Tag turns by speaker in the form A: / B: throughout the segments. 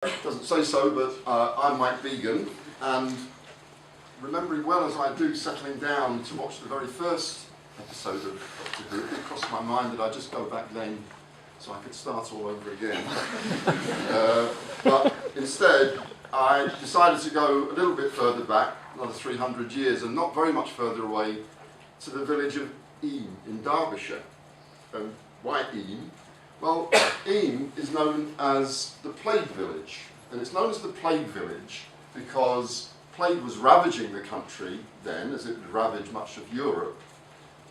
A: Doesn't say so, but I'm Mike Began, and remembering well as I do settling down to watch the very first episode of Doctor Who, it crossed my mind that I just go back then so I could start all over again. But instead, I decided to go a little bit further back, another 300 years, and not very much further away, to the village of Eyam in Derbyshire. And why Eyam? Well, Eyam is known as the Plague Village, and it's known as the Plague Village because plague was ravaging the country then, as it would ravage much of Europe,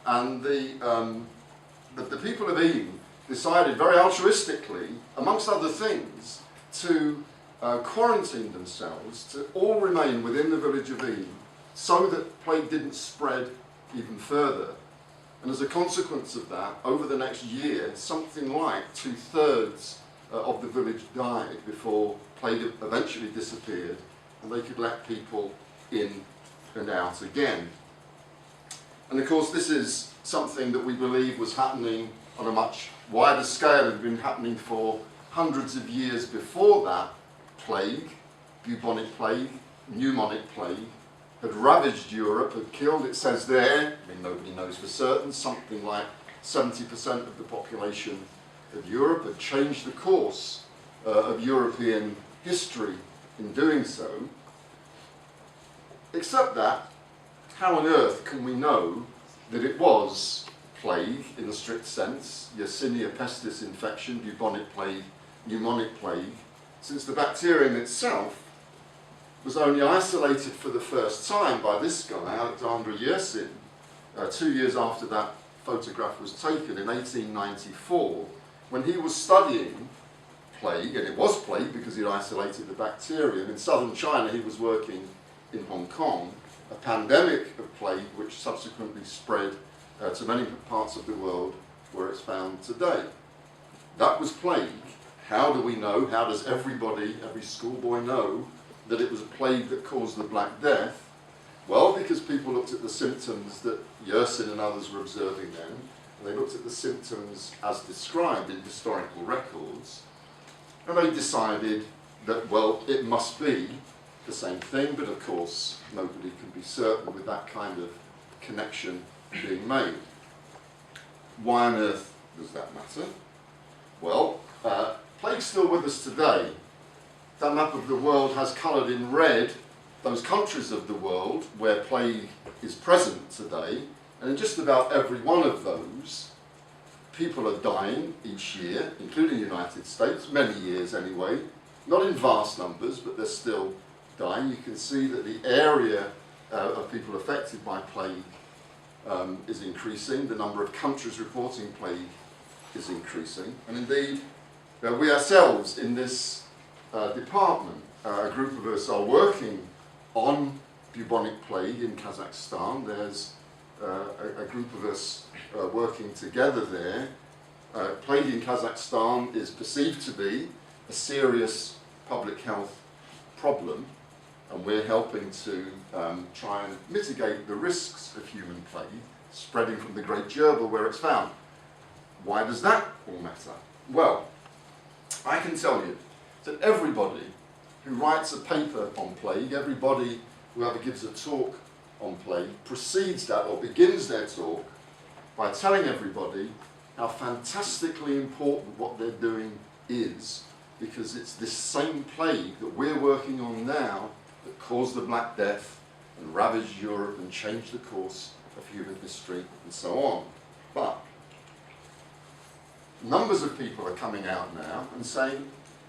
A: and the people of Eyam decided very altruistically, amongst other things, to quarantine themselves, to all remain within the village of Eyam, so that plague didn't spread even further. And as a consequence of that, over the next year, something like 2/3 of the village died before plague eventually disappeared, and they could let people in and out again. And of course, this is something that we believe was happening on a much wider scale. It had been happening for hundreds of years before that. Plague, bubonic plague, pneumonic plague, had ravaged Europe, had killed, it says there, I mean nobody knows for certain, something like 70% of the population of Europe, had changed the course of European history in doing so. Except that, how on earth can we know that it was plague in the strict sense, Yersinia pestis infection, bubonic plague, pneumonic plague, since the bacterium itself was only isolated for the first time by this guy, Alexander Yersin, 2 years after that photograph was taken in 1894, when he was studying plague, and it was plague because he'd isolated the bacterium. In southern China, he was working in Hong Kong, a pandemic of plague which subsequently spread to many parts of the world where it's found today. That was plague. How do we know, how does everybody, every schoolboy know that it was a plague that caused the Black Death? Well, because people looked at the symptoms that Yersin and others were observing then, and they looked at the symptoms as described in historical records, and they decided that, well, it must be the same thing, but of course nobody can be certain with that kind of connection being made. Why on earth does that matter? Well, plague's still with us today. That map of the world has coloured in red those countries of the world where plague is present today, and in just about every one of those, people are dying each year, including the United States, many years anyway, not in vast numbers, but they're still dying. You can see that the area of people affected by plague is increasing, the number of countries reporting plague is increasing, and indeed, we ourselves in this department, a group of us are working on bubonic plague in Kazakhstan. There's a group of us working together there. Plague in Kazakhstan is perceived to be a serious public health problem, and we're helping to try and mitigate the risks of human plague spreading from the Great Gerbil where it's found. Why does that all matter? Well, I can tell you that everybody who writes a paper on plague, everybody who ever gives a talk on plague, precedes that or begins their talk by telling everybody how fantastically important what they're doing is, because it's this same plague that we're working on now that caused the Black Death and ravaged Europe and changed the course of human history and so on. But numbers of people are coming out now and saying,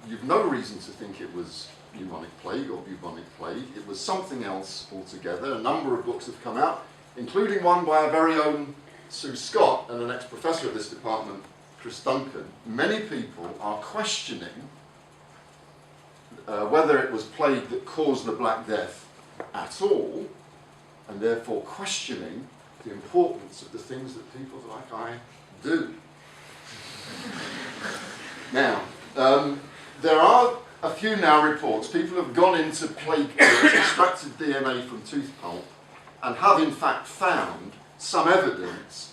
A: you've no reason to think it was pneumonic plague or bubonic plague. It was something else altogether. A number of books have come out, including one by our very own Sue Scott and an ex-professor of this department, Chris Duncan. Many people are questioning whether it was plague that caused the Black Death at all, and therefore questioning the importance of the things that people like I do. Now, there are a few now reports. People have gone into plague kits, extracted DNA from tooth pulp, and have in fact found some evidence